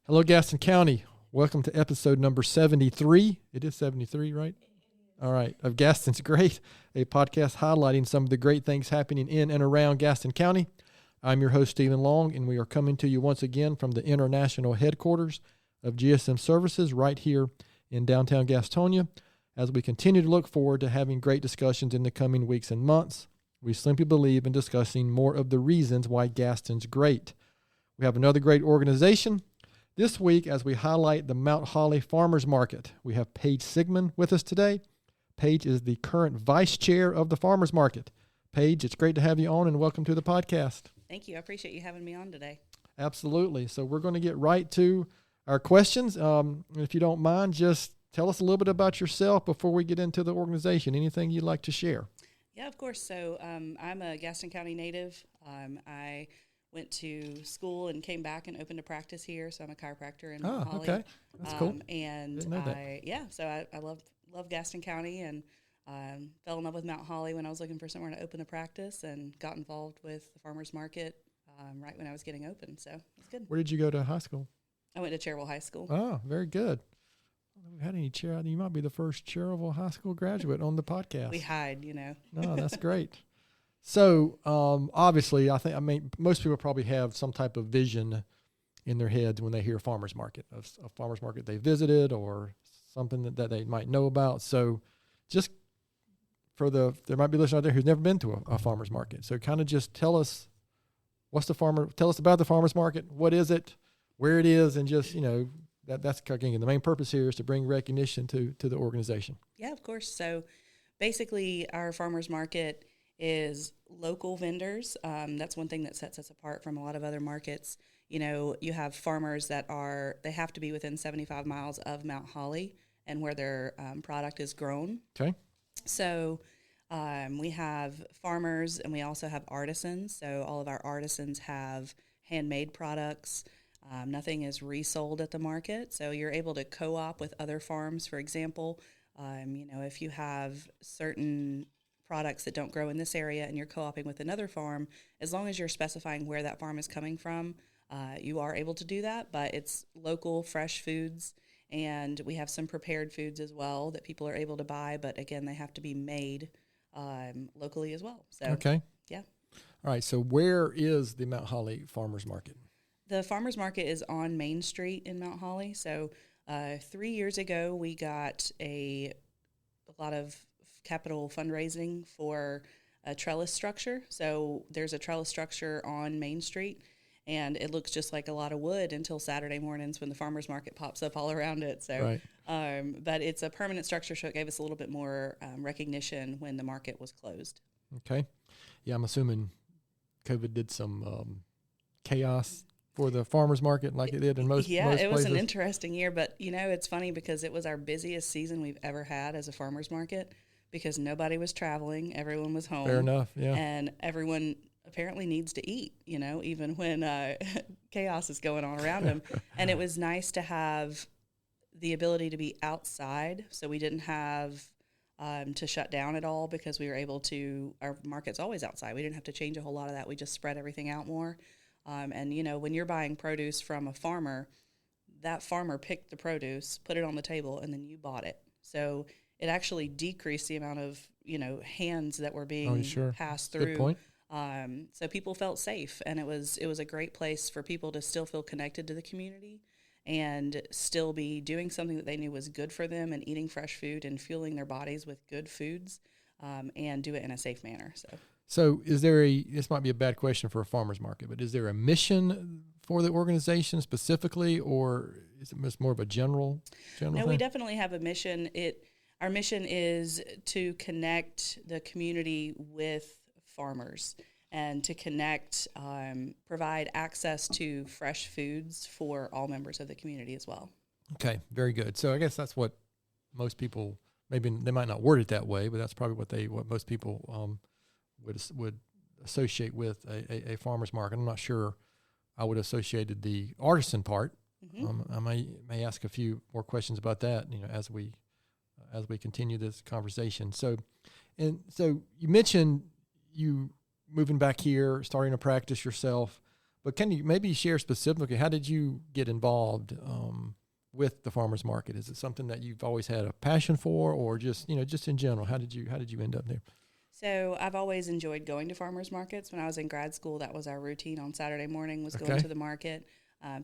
Hello, Gaston County. Welcome to episode number 73. It is 73, right? All right. Of Gaston's Great, a podcast highlighting some of the great things happening in and around Gaston County. I'm your host, Stephen Long, and we are coming to you once again from the international headquarters of GSM Services right here in downtown Gastonia. As we continue to look forward to having great discussions in the coming weeks and months, we simply believe in discussing more of the reasons why Gaston's great. We have another great organization this week as we highlight the Mount Holly Farmers Market. We have Paige Sigmon with us today. Paige is the current vice chair of the Farmers Market. Paige, it's great to have you on, and welcome to the podcast. Thank you. I appreciate you having me on today. Absolutely. So we're going to get right to our questions. If you don't mind, just tell us a little bit about yourself before we get into the organization. Anything you'd like to share? Yeah, of course. So I'm a Gaston County native. I went to school and came back and opened a practice here. So I'm a chiropractor in Mount Holly. Okay. That's cool. And Didn't know that. So I love Gaston County and fell in love with Mount Holly when I was looking for somewhere to open a practice and got involved with the farmers market right when I was getting open. So it's good. Where did you go to high school? I went to Cherville High School. Oh, very good. Have we had any you might be the first Cherville High School graduate on the podcast. We hide, you know. No, that's great. So, obviously, most people probably have some type of vision in their heads when they hear farmers market, a farmers market they visited or something that they might know about. So just there might be listeners out there who's never been to a farmers market. So kind of just tell us tell us about the farmers market. What is it, where it is, and just, that's again, the main purpose here is to bring recognition to the organization. Yeah, of course. So basically our farmers market is local vendors. That's one thing that sets us apart from a lot of other markets. You know, you have farmers they have to be within 75 miles of Mount Holly and where their product is grown. Okay. So we have farmers and we also have artisans. So all of our artisans have handmade products. Nothing is resold at the market. So you're able to co-op with other farms. For example, if you have certain products that don't grow in this area and you're co-oping with another farm, as long as you're specifying where that farm is coming from, you are able to do that. But it's local, fresh foods. And we have some prepared foods as well that people are able to buy. But again, they have to be made locally as well. So, okay. Yeah. All right. So where is the Mount Holly Farmers Market? The farmers market is on Main Street in Mount Holly. So 3 years ago, we got a lot of capital fundraising for a trellis structure. So there's a trellis structure on Main Street, and it looks just like a lot of wood until Saturday mornings when the farmers market pops up all around it. So, right. But it's a permanent structure, so it gave us a little bit more recognition when the market was closed. Okay. Yeah, I'm assuming COVID did some chaos for the farmers market like it did in most it places. Was an interesting year, but it's funny because it was our busiest season we've ever had as a farmers market because nobody was traveling, everyone was home. Fair enough, yeah. And everyone apparently needs to eat, even when chaos is going on around them. And it was nice to have the ability to be outside, so we didn't have to shut down at all because we were able to, our market's always outside. We didn't have to change a whole lot of that. We just spread everything out more. And when you're buying produce from a farmer, that farmer picked the produce, put it on the table, and then you bought it. So it actually decreased the amount of, hands that were being passed through. Good point. So people felt safe, and it was a great place for people to still feel connected to the community and still be doing something that they knew was good for them and eating fresh food and fueling their bodies with good foods and do it in a safe manner. So is there this might be a bad question for a farmer's market, but is there a mission for the organization specifically, or is it more of a general No, thing? We definitely have a mission. Our mission is to connect the community with farmers and to connect, provide access to fresh foods for all members of the community as well. Okay, very good. So I guess that's what most people, maybe they might not word it that way, but that's probably what most people would associate with a farmer's market. I'm not sure I would have associated the artisan part. Mm-hmm. I may ask a few more questions about that, as we continue this conversation. So you mentioned you moving back here, starting a practice yourself, But can you maybe share specifically, how did you get involved with the farmers market? Is it something that you've always had a passion for, or just, just in general, how did you end up there? So I've always enjoyed going to farmers markets. When I was in grad school, that was our routine on Saturday morning, was going to the market,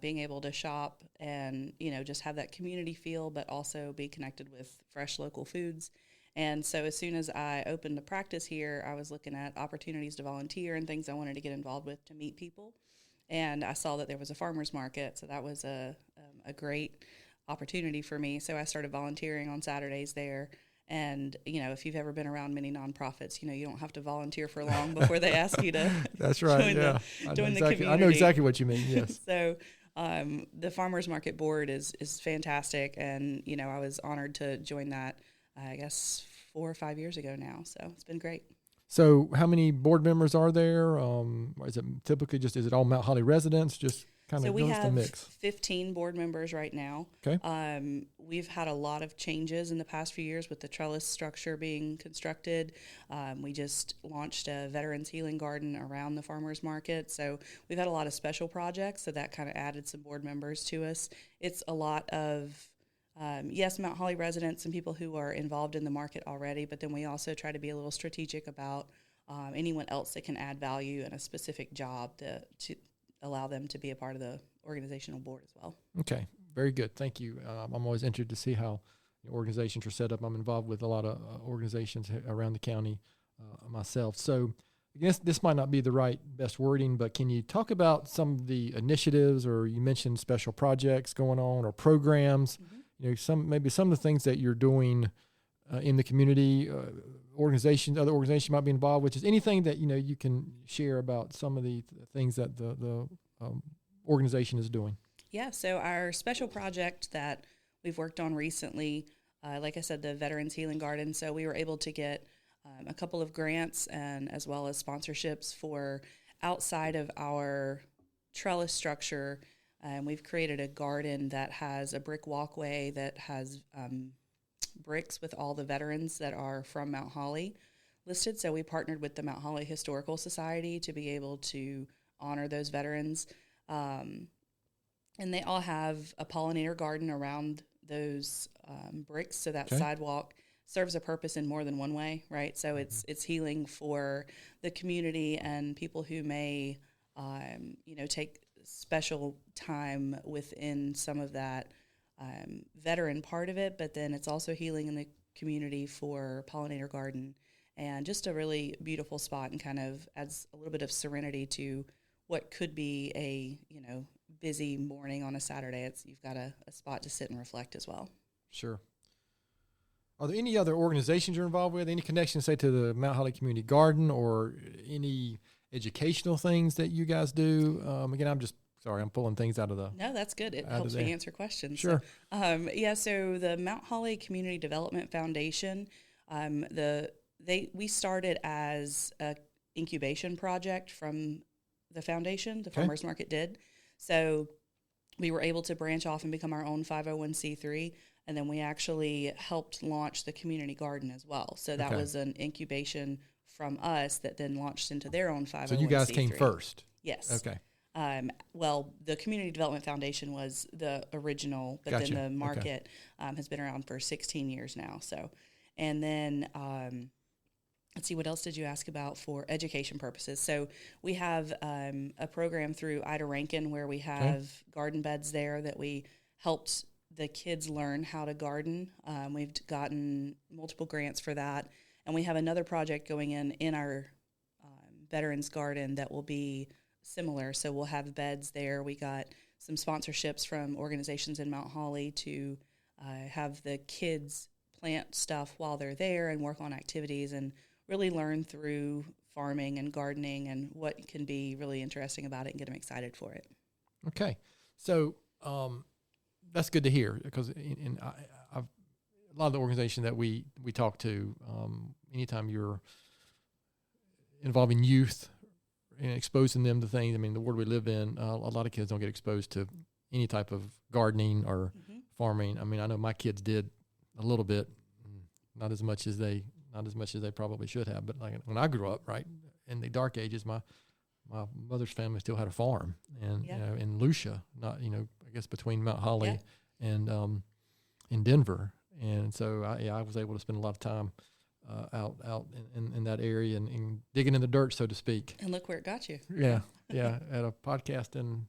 being able to shop and, just have that community feel, but also be connected with fresh local foods. And so as soon as I opened the practice here, I was looking at opportunities to volunteer and things I wanted to get involved with to meet people. And I saw that there was a farmer's market, so that was a great opportunity for me. So I started volunteering on Saturdays there. And, if you've ever been around many nonprofits, you don't have to volunteer for long before they ask you to That's right, join the community. I know exactly what you mean, yes. So the Farmers Market Board is fantastic. And, I was honored to join that, I guess, 4 or 5 years ago now. So it's been great. So how many board members are there? Is it typically is it all Mount Holly residents? Just kind of we have the mix. 15 board members right now. Okay. We've had a lot of changes in the past few years with the trellis structure being constructed. We just launched a Veterans Healing Garden around the farmers market. So we've had a lot of special projects, so that kind of added some board members to us. It's a lot of yes, Mount Holly residents and people who are involved in the market already, but then we also try to be a little strategic about anyone else that can add value in a specific job to allow them to be a part of the organizational board as well. Okay, very good. Thank you. I'm always interested to see how organizations are set up. I'm involved with a lot of organizations around the county myself. So I guess this might not be the best wording, but can you talk about some of the initiatives, or you mentioned special projects going on or programs? Mm-hmm. Some of the things that you're doing in the community, other organizations might be involved with. Just anything that you can share about some of the things that the organization is doing. Yeah. So our special project that we've worked on recently, like I said, the Veterans Healing Garden. So we were able to get a couple of grants and as well as sponsorships for outside of our trellis structure. We've created a garden that has a brick walkway that has bricks with all the veterans that are from Mount Holly listed. So we partnered with the Mount Holly Historical Society to be able to honor those veterans. And they all have a pollinator garden around those bricks, so that sidewalk serves a purpose in more than one way, right? So it's healing for the community and people who may, take special time within some of that veteran part of it, but then it's also healing in the community for pollinator garden, and just a really beautiful spot, and kind of adds a little bit of serenity to what could be a busy morning on a Saturday. You've got a spot to sit and reflect as well. Sure. Are there any other organizations you're involved with? Any connections, say, to the Mount Holly Community Garden, or any educational things that you guys do? Again, I'm pulling things out of the... No, that's good. It helps me answer questions. Sure. So the Mount Holly Community Development Foundation, we started as a incubation project from the foundation. The farmers market did. So we were able to branch off and become our own 501c3, and then we actually helped launch the community garden as well. So that was an incubation from us that then launched into their own 501c3. So you guys came first? Yes. Okay. Well, the Community Development Foundation was the original, but then the market has been around for 16 years now. So, and then let's see, what else did you ask about for education purposes? So we have a program through Ida Rankin where we have garden beds there that we helped the kids learn how to garden. We've gotten multiple grants for that. And we have another project going in our Veterans Garden that will be similar. So we'll have beds there. We got some sponsorships from organizations in Mount Holly to have the kids plant stuff while they're there and work on activities and really learn through farming and gardening and what can be really interesting about it and get them excited for it. Okay. So that's good to hear, because a lot of the organizations that we talk to, anytime you're involving youth and exposing them to things, I mean, the world we live in, a lot of kids don't get exposed to any type of gardening or farming. I mean, I know my kids did a little bit, not as much as they probably should have. But like when I grew up, right, in the dark ages, my my mother's family still had a farm, and Yeah. you know, in Lucia, not I guess between Mount Holly Yeah. and in Denver, and so I was able to spend a lot of time out in that area and digging in the dirt, so to speak. And look where it got you. Yeah, yeah, at a podcast and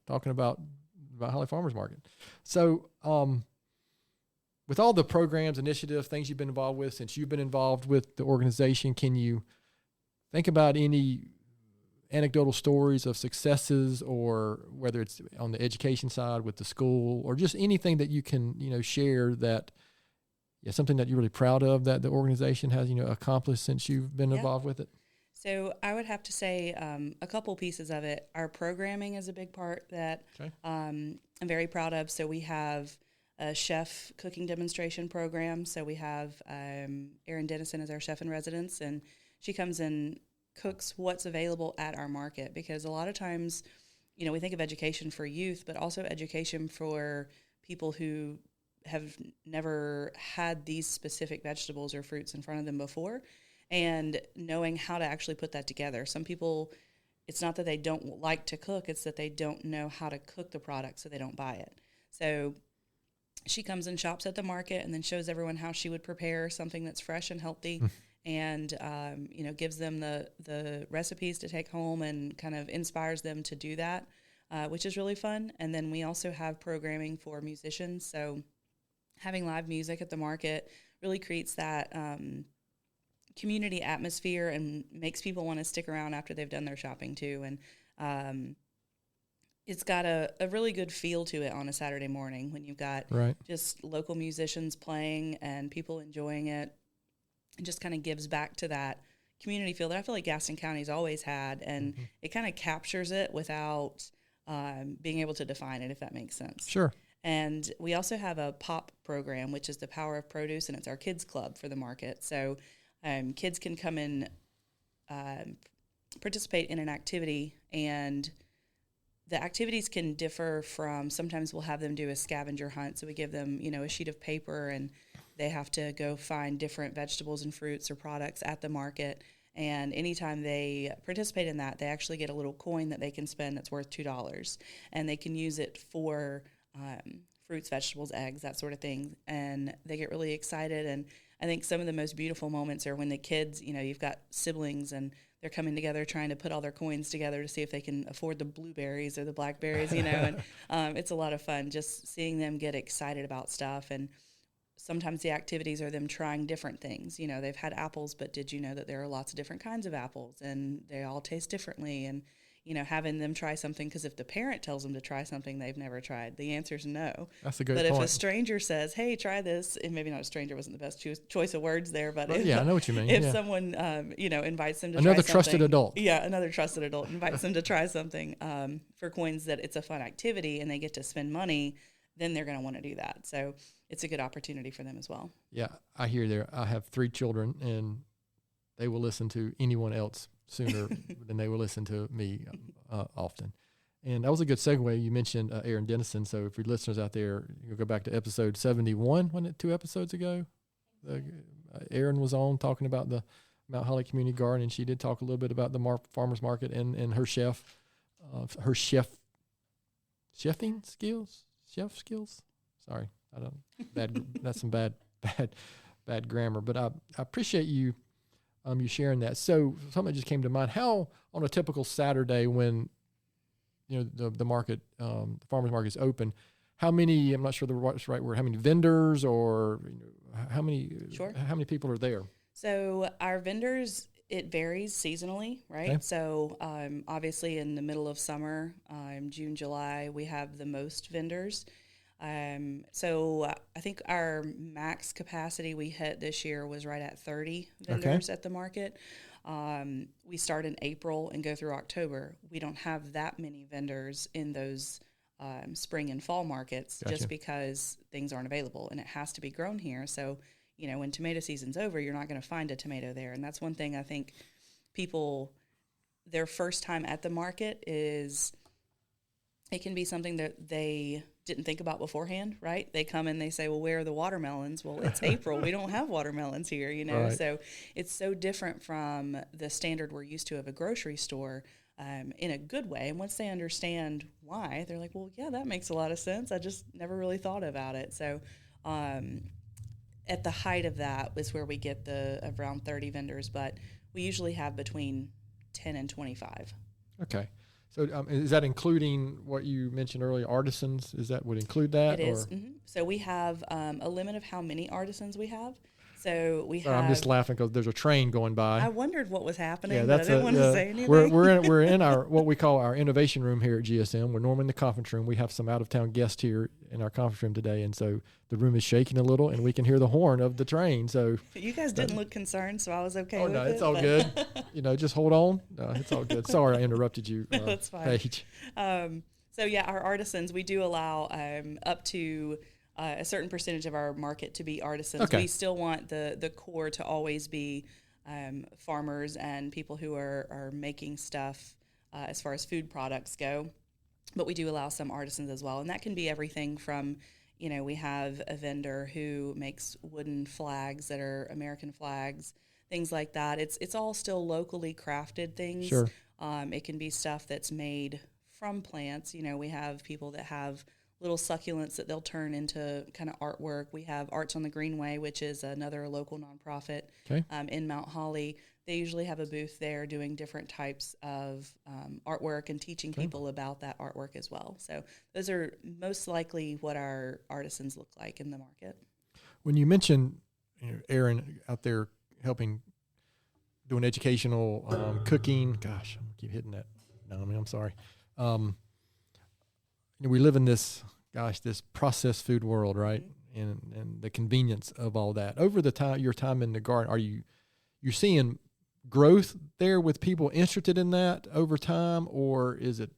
talking about Holly Farmers Market. So, with all the programs, initiatives, things you've been involved with since you've been involved with the organization, can you think about any anecdotal stories of successes, or whether it's on the education side with the school, or just anything that you can, share that, something that you're really proud of that the organization has, accomplished since you've been involved with it? So I would have to say a couple pieces of it. Our programming is a big part that I'm very proud of. So we have a chef cooking demonstration program. So we have Erin Dennison as our chef in residence, and she comes and cooks what's available at our market, because a lot of times, we think of education for youth, but also education for people who have never had these specific vegetables or fruits in front of them before, and knowing how to actually put that together. Some people, it's not that they don't like to cook, it's that they don't know how to cook the product, so they don't buy it. So she comes and shops at the market and then shows everyone how she would prepare something that's fresh and healthy, and gives them the recipes to take home and kind of inspires them to do that, which is really fun. And then we also have programming for musicians. So having live music at the market really creates that community atmosphere and makes people want to stick around after they've done their shopping too. And it's got a really good feel to it on a Saturday morning when you've got just local musicians playing and people enjoying it. It just kind of gives back to that community feel that I feel like Gaston County's always had, and it kind of captures it without being able to define it, if that makes sense. Sure. And we also have a POP program, which is the Power of Produce, and it's our kids club for the market. So kids can come and participate in an activity, and the activities can differ from, sometimes we'll have them do a scavenger hunt. So we give them, a sheet of paper, and they have to go find different vegetables and fruits or products at the market. And anytime they participate in that, they actually get a little coin that they can spend that's worth $2. And they can use it for fruits, vegetables, eggs, that sort of thing. And they get really excited. And I think some of the most beautiful moments are when the kids, you've got siblings and they're coming together trying to put all their coins together to see if they can afford the blueberries or the blackberries, and it's a lot of fun just seeing them get excited about stuff. And sometimes the activities are them trying different things. They've had apples, but did you know that there are lots of different kinds of apples and they all taste differently? And having them try something, because if the parent tells them to try something they've never tried, the answer is no. That's a good point. But if a stranger says, hey, try this, and maybe not a stranger wasn't the best choice of words there, but I know what you mean. If someone, invites them to another try trusted something, adult. Yeah, another trusted adult invites them to try something for coins, that it's a fun activity and they get to spend money, then they're going to want to do that. So it's a good opportunity for them as well. Yeah, I hear there. I have 3 children, and they will listen to anyone else sooner than they will listen to me often. And that was a good segue. You mentioned Erin Dennison. So if your listeners out there, you'll go back to episode 71, wasn't it 2 episodes ago? Erin was on talking about the Mount Holly Community Garden, and she did talk a little bit about the farmers market and her chefing skills. Chef skills. Sorry, I don't. That's some bad grammar. But I appreciate you sharing that. So something just came to mind. How on a typical Saturday when the market, the farmers market is open, how many? I'm not sure the right word. How many vendors, or how many? Sure. How many people are there? So our vendors, it varies seasonally, right? Okay. So obviously in the middle of summer, June, July, we have the most vendors. So I think our max capacity we hit this year was right at 30 vendors at the market. We start in April and go through October. We don't have that many vendors in those spring and fall markets. Gotcha. Just because things aren't available and it has to be grown here. So, when tomato season's over, you're not going to find a tomato there. And that's one thing I think people, their first time at the market is, it can be something that they didn't think about beforehand, right? They come and they say, well, where are the watermelons? Well, it's April. We don't have watermelons here, you know? Right. So it's so different from the standard we're used to of a grocery store, in a good way. And once they understand why, they're like, well, yeah, that makes a lot of sense. I just never really thought about it. So at the height of that is where we get the around 30 vendors, but we usually have between 10 and 25. Okay. So is that including what you mentioned earlier, artisans? Would include that? It is. Mm-hmm. So we have a limit of how many artisans we have. So we have. I'm just laughing because there's a train going by. I wondered what was happening, Yeah, but I didn't want to say anything. We're in our what we call our innovation room here at GSM. We're normally in the conference room. We have some out of town guests here in our conference room today, and so the room is shaking a little, and we can hear the horn of the train. So you guys didn't look concerned, so I was okay. Oh with no, it, it's all good. Just hold on. No, it's all good. Sorry, I interrupted you. That's fine. Paige. So yeah, our artisans, we do allow up to a certain percentage of our market to be artisans. Okay. We still want the core to always be farmers and people who are making stuff as far as food products go. But we do allow some artisans as well. And that can be everything from, we have a vendor who makes wooden flags that are American flags, things like that. It's all still locally crafted things. Sure. It can be stuff that's made from plants. We have people that have little succulents that they'll turn into kind of artwork. We have Arts on the Greenway, which is another local nonprofit in Mount Holly. They usually have a booth there doing different types of artwork and teaching people about that artwork as well. So those are most likely what our artisans look like in the market. When you mentioned Aaron out there helping doing educational cooking, gosh, I keep hitting that. No, I'm sorry. We live in this processed food world, right? And the convenience of all that. Over your time in the garden, are you're seeing growth there with people interested in that over time, or is it?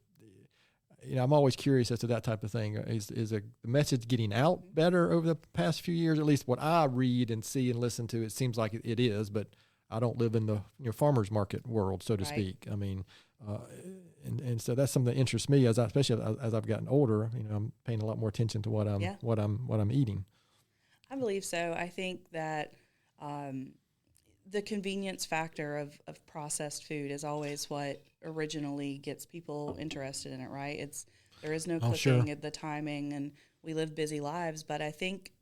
I'm always curious as to that type of thing. Is the message getting out better over the past few years? At least what I read and see and listen to, it seems like it is. But I don't live in the farmers market world, so to speak. I mean. And so that's something that interests me especially as I've gotten older. I'm paying a lot more attention to what I'm eating. I believe so. I think that the convenience factor of processed food is always what originally gets people interested in it. Right? There is no cooking at the timing, and we live busy lives. But I think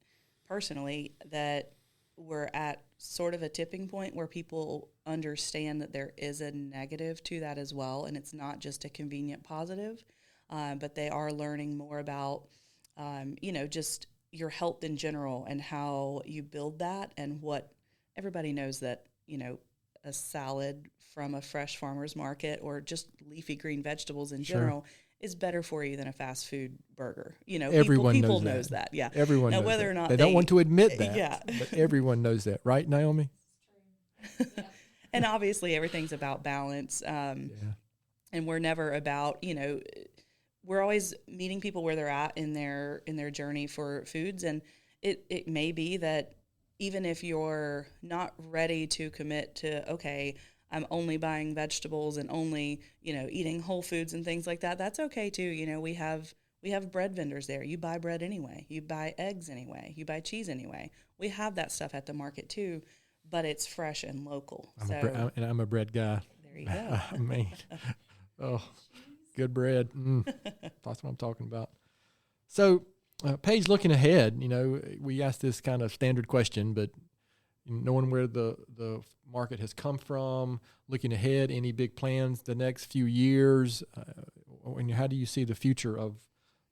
personally that we're at sort of a tipping point where people understand that there is a negative to that as well, and it's not just a convenient positive, but they are learning more about, just your health in general and how you build that, and what everybody knows that, a salad from a fresh farmer's market or just leafy green vegetables in general is better for you than a fast food burger. Everyone people knows that. Yeah. Everyone now, knows whether that. or not they don't want to admit that. Yeah. But everyone knows that, right, Naomi? And obviously everything's about balance. And we're never about, we're always meeting people where they're at in their journey for foods. And it may be that even if you're not ready to commit to, okay, I'm only buying vegetables and only, eating whole foods and things like that, that's okay too. We have bread vendors there. You buy bread anyway. You buy eggs anyway. You buy cheese anyway. We have that stuff at the market too, but it's fresh and local. I'm a bread guy. There you go. I mean, good bread. That's what I'm talking about. So, Paige, looking ahead, we asked this kind of standard question, but knowing where the market has come from, looking ahead, any big plans the next few years, and how do you see the future of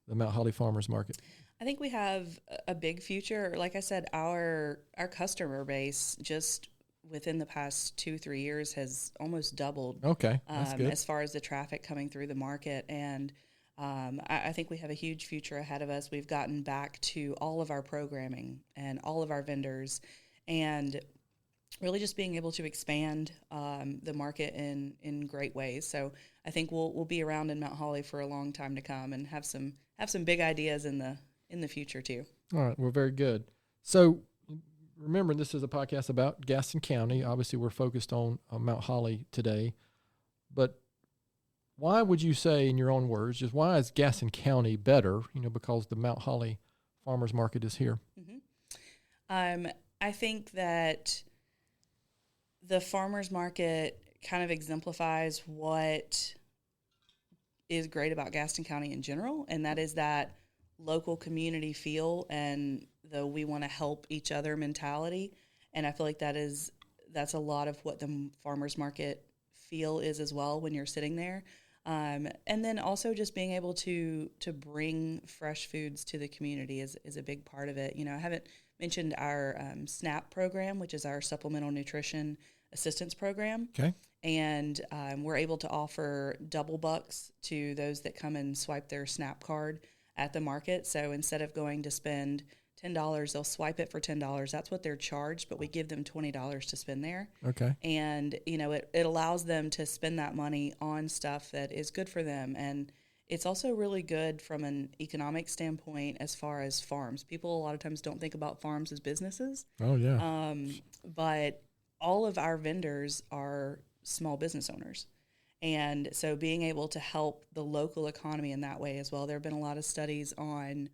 the Mount Holly Farmers Market? I think we have a big future. Like I said, our customer base just within the past 2-3 years has almost doubled. Okay, that's good. As far as the traffic coming through the market. And I think we have a huge future ahead of us. We've gotten back to all of our programming and all of our vendors, and really just being able to expand the market in great ways. So I think we'll be around in Mount Holly for a long time to come, and have some big ideas in the future too. All right, well, very good. So remember, this is a podcast about Gaston County. Obviously, we're focused on Mount Holly today, but why would you say, in your own words, just why is Gaston County better? Because the Mount Holly Farmers Market is here. I think that the farmers market kind of exemplifies what is great about Gaston County in general, and that is that local community feel and the we want to help each other mentality. And I feel like that's a lot of what the farmers market feel is as well when you're sitting there. And then also just being able to bring fresh foods to the community is a big part of it. I haven't mentioned our SNAP program, which is our Supplemental Nutrition Assistance Program. Okay. And we're able to offer double bucks to those that come and swipe their SNAP card at the market. So instead of going to spend $10, they'll swipe it for $10. That's what they're charged, but we give them $20 to spend there. Okay. And, it allows them to spend that money on stuff that is good for them. And it's also really good from an economic standpoint as far as farms. People a lot of times don't think about farms as businesses. Oh, yeah. But all of our vendors are small business owners. And so being able to help the local economy in that way as well. There have been a lot of studies on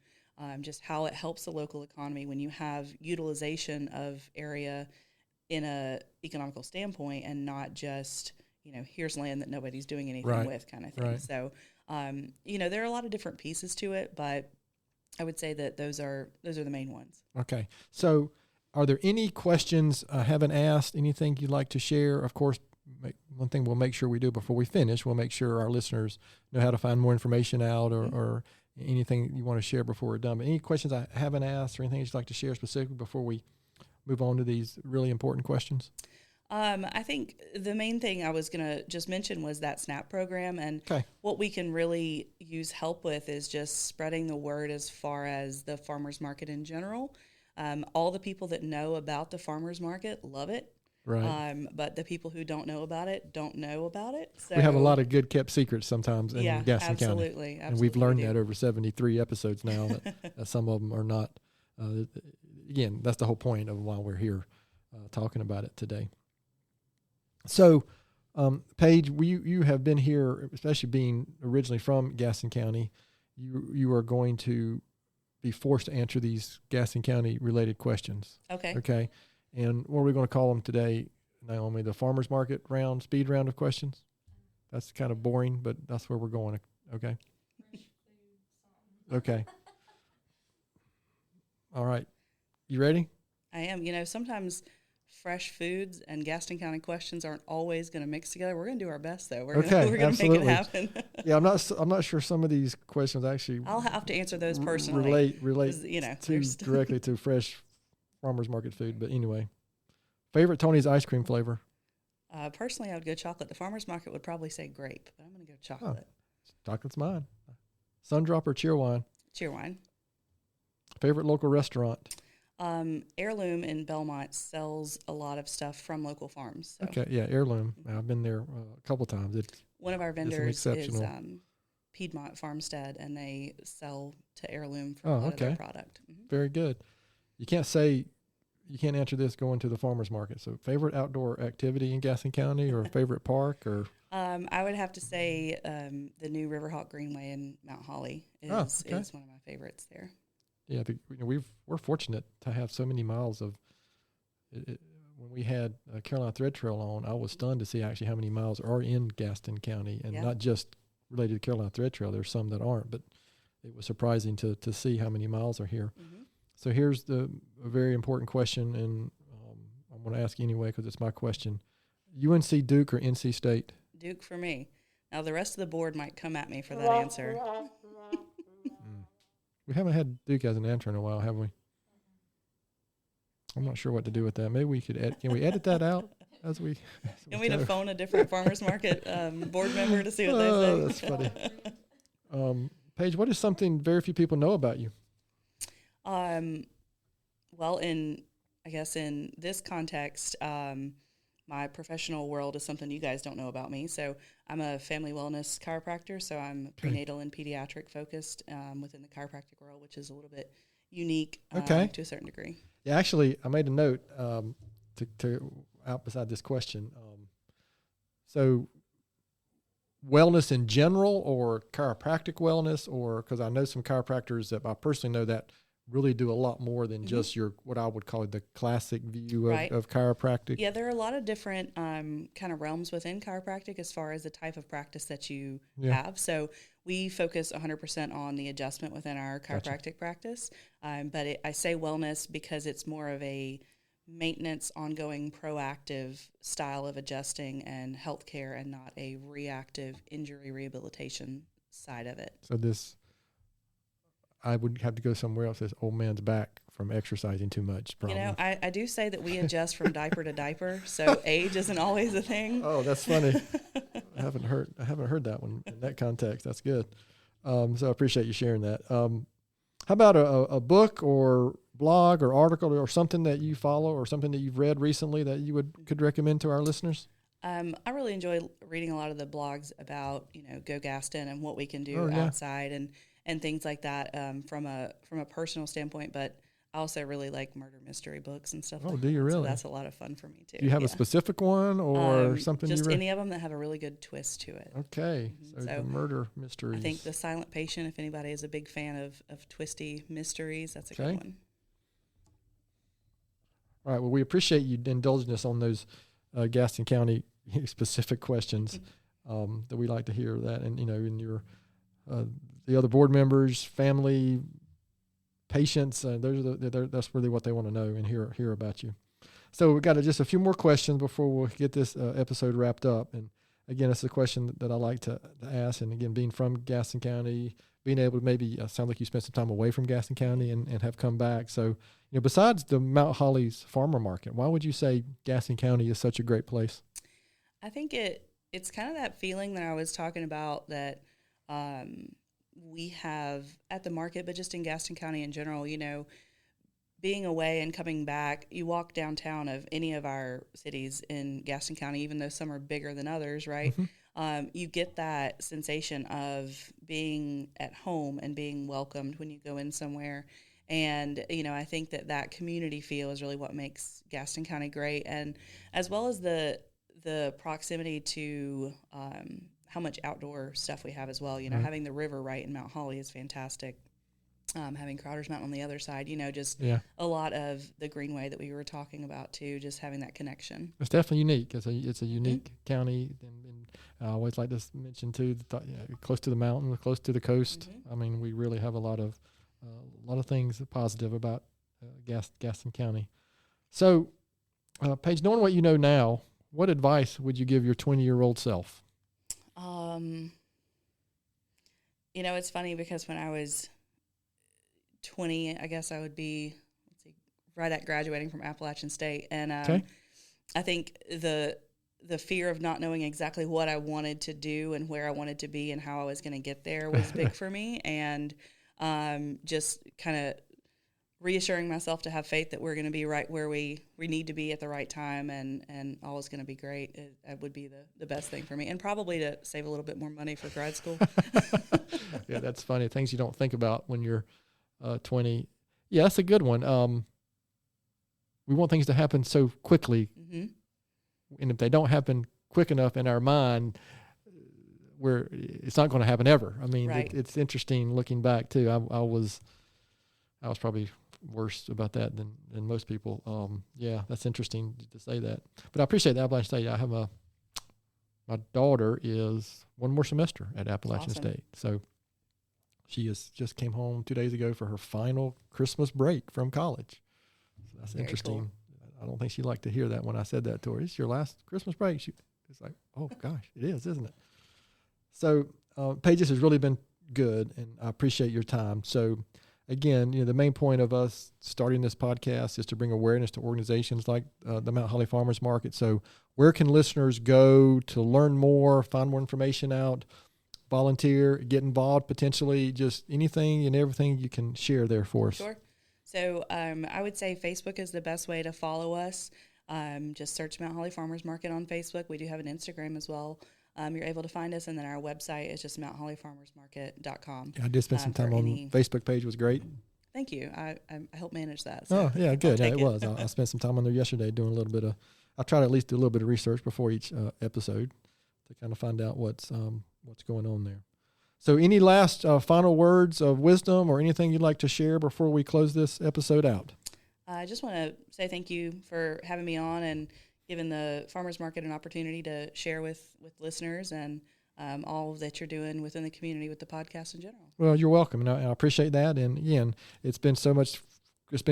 just how it helps the local economy when you have utilization of area in a economical standpoint and not just, here's land that nobody's doing anything with kind of thing. Right. So, there are a lot of different pieces to it, but I would say that those are the main ones. Okay. So are there any questions I haven't asked, anything you'd like to share? Of course, one thing we'll make sure we do before we finish, we'll make sure our listeners know how to find more information out or anything you want to share before we're done. But any questions I haven't asked or anything you'd like to share specifically before we move on to these really important questions? I think the main thing I was going to just mention was that SNAP program. And what we can really use help with is just spreading the word as far as the farmers market in general. All the people that know about the farmers market love it. Right. But the people who don't know about it don't know about it. So we have a lot of good kept secrets sometimes in Gaston County. Absolutely. And we've learned that over 73 episodes now that some of them are not. Again, that's the whole point of why we're here talking about it today. So, Paige, you have been here, especially being originally from Gaston County. You are going to be forced to answer these Gaston County related questions. Okay. Okay. And what are we going to call them today, Naomi? The farmers market round, speed round of questions? That's kind of boring, but that's where we're going. Okay. Okay. All right. You ready? I am. Sometimes fresh foods and Gaston County questions aren't always going to mix together. We're going to do our best, though. We're going to make it happen. Yeah, I'm not sure some of these questions actually. I'll have to answer those personally. Relate directly to fresh farmers market food. But anyway, favorite Tony's ice cream flavor? Personally, I would go chocolate. The farmers market would probably say grape, but I'm going to go chocolate. Chocolate's mine. Sundrop or Cheerwine? Cheerwine. Favorite local restaurant? Heirloom in Belmont sells a lot of stuff from local farms. So. Okay, yeah, Heirloom. I've been there a couple times. One of our vendors is Piedmont Farmstead, and they sell to Heirloom for a lot of their product. Mm-hmm. Very good. You can't answer this going to the farmer's market. So favorite outdoor activity in Gaston County or favorite park or? I would have to say the new Riverhawk Greenway in Mount Holly is one of my favorites there. Yeah, we're fortunate to have so many miles of it. When we had Carolina Thread Trail on, I was stunned to see actually how many miles are in Gaston County, and not just related to Carolina Thread Trail. There's some that aren't, but it was surprising to see how many miles are here. Mm-hmm. So here's a very important question, and I'm going to ask you anyway because it's my question. UNC Duke or NC State? Duke for me. Now the rest of the board might come at me for that answer. We haven't had Duke as an answer in a while, have we? I'm not sure what to do with that. Maybe we could can we edit that out as we Can we phone a different farmers market board member to see what they say? That's funny. Paige, what is something very few people know about you? Well, in this context, my professional world is something you guys don't know about me. So I'm a family wellness chiropractor. So I'm prenatal and pediatric focused within the chiropractic world, which is a little bit unique to a certain degree. Yeah, actually, I made a note to out beside this question. So wellness in general, or chiropractic wellness, or because I know some chiropractors that I personally know that really do a lot more than just your, what I would call the classic view of chiropractic. Yeah, there are a lot of different kind of realms within chiropractic as far as the type of practice that you have. So we focus 100% on the adjustment within our chiropractic practice. But I say wellness because it's more of a maintenance, ongoing, proactive style of adjusting and healthcare, and not a reactive injury rehabilitation side of it. So I would have to go somewhere else. This old man's back from exercising too much. Problem. You know, I do say that we adjust from diaper to diaper, so age isn't always a thing. Oh, that's funny. I haven't heard that one in that context. That's good. So I appreciate you sharing that. How about a book or blog or article or something that you follow or something that you've read recently that you could recommend to our listeners? I really enjoy reading a lot of the blogs about, Go Gaston and what we can do outside and things like that from a personal standpoint. But I also really like murder mystery books and stuff. Oh, like do you that. really? So that's a lot of fun for me too. Do you have a specific one or something? Just any of them that have a really good twist to it. Okay, so the murder mysteries. I think The Silent Patient, if anybody is a big fan of twisty mysteries, that's a good one. All right. Well, we appreciate you indulging us on those Gaston County specific questions that we like to hear that, and in your the other board members, family, patients, that's really what they want to know and hear about you. So we've got just a few more questions before we'll get this episode wrapped up. And again, it's a question that I like to ask. And again, being from Gaston County, being able to maybe sound like you spent some time away from Gaston County and have come back. So, besides the Mount Holly's farmer market, why would you say Gaston County is such a great place? I think it's kind of that feeling that I was talking about that we have at the market, but just in Gaston County in general, being away and coming back, you walk downtown of any of our cities in Gaston County, even though some are bigger than others, right? Mm-hmm. You get that sensation of being at home and being welcomed when you go in somewhere. And, I think that community feel is really what makes Gaston County great. And as well as the proximity to how much outdoor stuff we have as well. Mm-hmm. Having the river right in Mount Holly is fantastic. Having Crowder's Mountain on the other side, a lot of the greenway that we were talking about too, just having that connection. It's definitely unique. It's a unique county. And I always like to mention too, close to the mountain, close to the coast. Mm-hmm. I mean, we really have a lot of things positive about Gaston County. So, Paige, knowing what you know now, what advice would you give your 20-year-old self? It's funny because when I was 20, I guess I would be, right at graduating from Appalachian State. And I think the fear of not knowing exactly what I wanted to do and where I wanted to be and how I was going to get there was big for me. And just kind of reassuring myself to have faith that we're going to be right where we need to be at the right time, and all is going to be great. That would be the best thing for me, and probably to save a little bit more money for grad school. Yeah, that's funny. Things you don't think about when you're 20. Yeah, that's a good one. We want things to happen so quickly, mm-hmm. and if they don't happen quick enough in our mind, it's not going to happen ever. I mean, right. It's interesting looking back too. I was probably worse about that than most people. Yeah, that's interesting to say that. But I appreciate the Appalachian State. I have my daughter is one more semester at Appalachian State. So she just came home 2 days ago for her final Christmas break from college. So that's very interesting. Cool. I don't think she liked to hear that when I said that to her. It's your last Christmas break. It's like, oh gosh, it is, isn't it? So Paige, this has really been good, and I appreciate your time. So again, the main point of us starting this podcast is to bring awareness to organizations like the Mount Holly Farmers Market. So where can listeners go to learn more, find more information out, volunteer, get involved, potentially just anything and everything you can share there for us? Sure. So I would say Facebook is the best way to follow us. Just search Mount Holly Farmers Market on Facebook. We do have an Instagram as well. You're able to find us, and then our website is just mounthollyfarmersmarket.com. I did spend some time on Facebook page. Was great. Thank you. I helped manage that. So oh, yeah, good. Yeah, it was. I spent some time on there yesterday doing a little bit of, I try to at least do a little bit of research before each episode to kind of find out what's what's going on there. So any last final words of wisdom or anything you'd like to share before we close this episode out? I just want to say thank you for having me on and giving the farmers market an opportunity to share with listeners and all that you're doing within the community with the podcast in general. Well, you're welcome, and I appreciate that. And again, it's been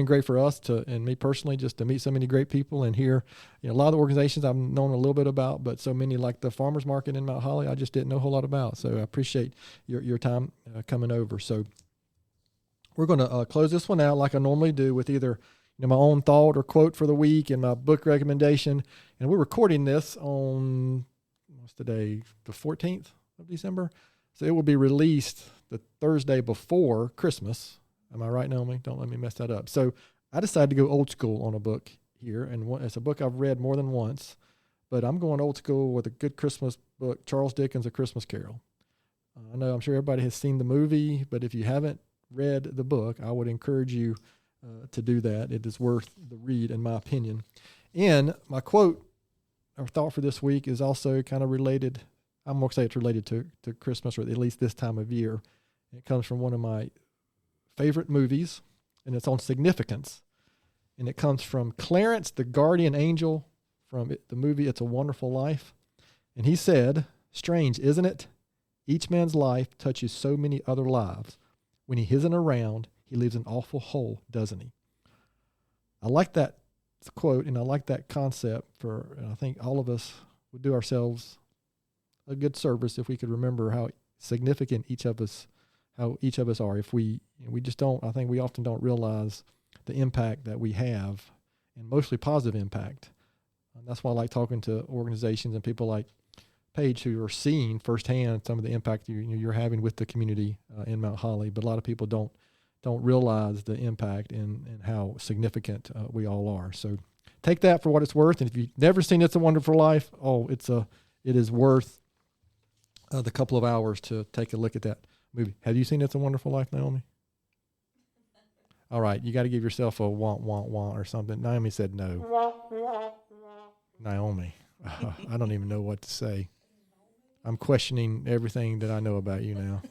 great for us and me personally, just to meet so many great people and hear, a lot of the organizations I've known a little bit about, but so many like the farmers market in Mount Holly, I just didn't know a whole lot about. So I appreciate your time coming over. So we're going to close this one out like I normally do with either my own thought or quote for the week and my book recommendation. And we're recording this on, what's today, the 14th of December. So it will be released the Thursday before Christmas. Am I right, Naomi? Don't let me mess that up. So I decided to go old school on a book here. And it's a book I've read more than once. But I'm going old school with a good Christmas book, Charles Dickens' A Christmas Carol. I'm sure everybody has seen the movie, but if you haven't read the book, I would encourage you to do that. It is worth the read, in my opinion. And my quote or thought for this week is also kind of related. I'm going to say it's related to Christmas, or at least this time of year. It comes from one of my favorite movies, and it's on significance. And it comes from Clarence, the guardian angel, from the movie It's a Wonderful Life. And he said, "Strange, isn't it? Each man's life touches so many other lives. When he isn't around, he leaves an awful hole, doesn't he?" I like that quote, and I like that concept and I think all of us would do ourselves a good service if we could remember how significant each of us are. If we just don't, I think we often don't realize the impact that we have, and mostly positive impact. And that's why I like talking to organizations and people like Paige, who are seeing firsthand some of the impact you're having with the community in Mount Holly. But a lot of people don't realize the impact and how significant we all are. So take that for what it's worth. And if you've never seen It's a Wonderful Life, it is worth the couple of hours to take a look at that movie. Have you seen It's a Wonderful Life, Naomi? All right, you got to give yourself a want or something. Naomi said no. Naomi, I don't even know what to say. I'm questioning everything that I know about you now.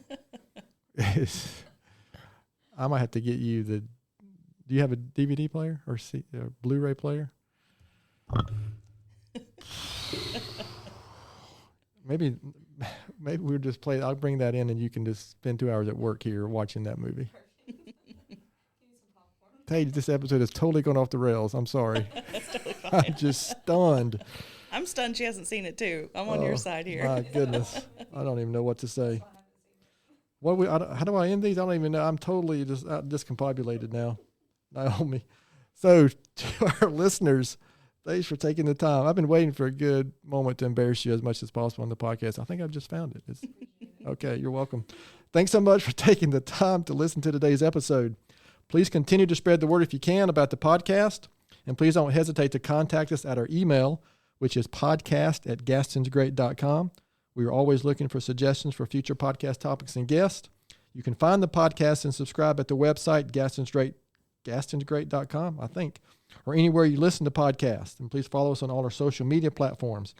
I might have to get you do you have a DVD player or a Blu-ray player? Maybe we'll just play. I'll bring that in and you can just spend 2 hours at work here watching that movie. Paige, this episode is totally going off the rails. I'm sorry. That's totally fine. I'm just stunned. I'm stunned she hasn't seen it too. I'm on your side here. My goodness. I don't even know what to say. How do I end these? I don't even know. I'm totally just discombobulated now, Naomi. So to our listeners, thanks for taking the time. I've been waiting for a good moment to embarrass you as much as possible on the podcast. I think I've just found it. Okay, you're welcome. Thanks so much for taking the time to listen to today's episode. Please continue to spread the word if you can about the podcast. And please don't hesitate to contact us at our email, which is podcast@gastonsgreat.com. We are always looking for suggestions for future podcast topics and guests. You can find the podcast and subscribe at the website, gastonsgreat.com, I think, or anywhere you listen to podcasts. And please follow us on all our social media platforms.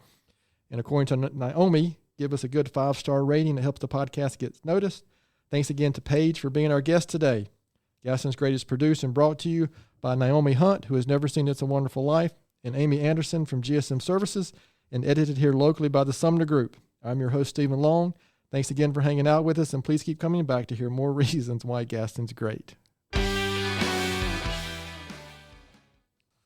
And according to Naomi, give us a good 5-star rating that helps the podcast get noticed. Thanks again to Paige for being our guest today. Gaston's Great is produced and brought to you by Naomi Hunt, who has never seen It's a Wonderful Life, and Amy Anderson from GSM Services, and edited here locally by the Sumner Group. I'm your host, Stephen Long. Thanks again for hanging out with us, and please keep coming back to hear more reasons why Gaston's great.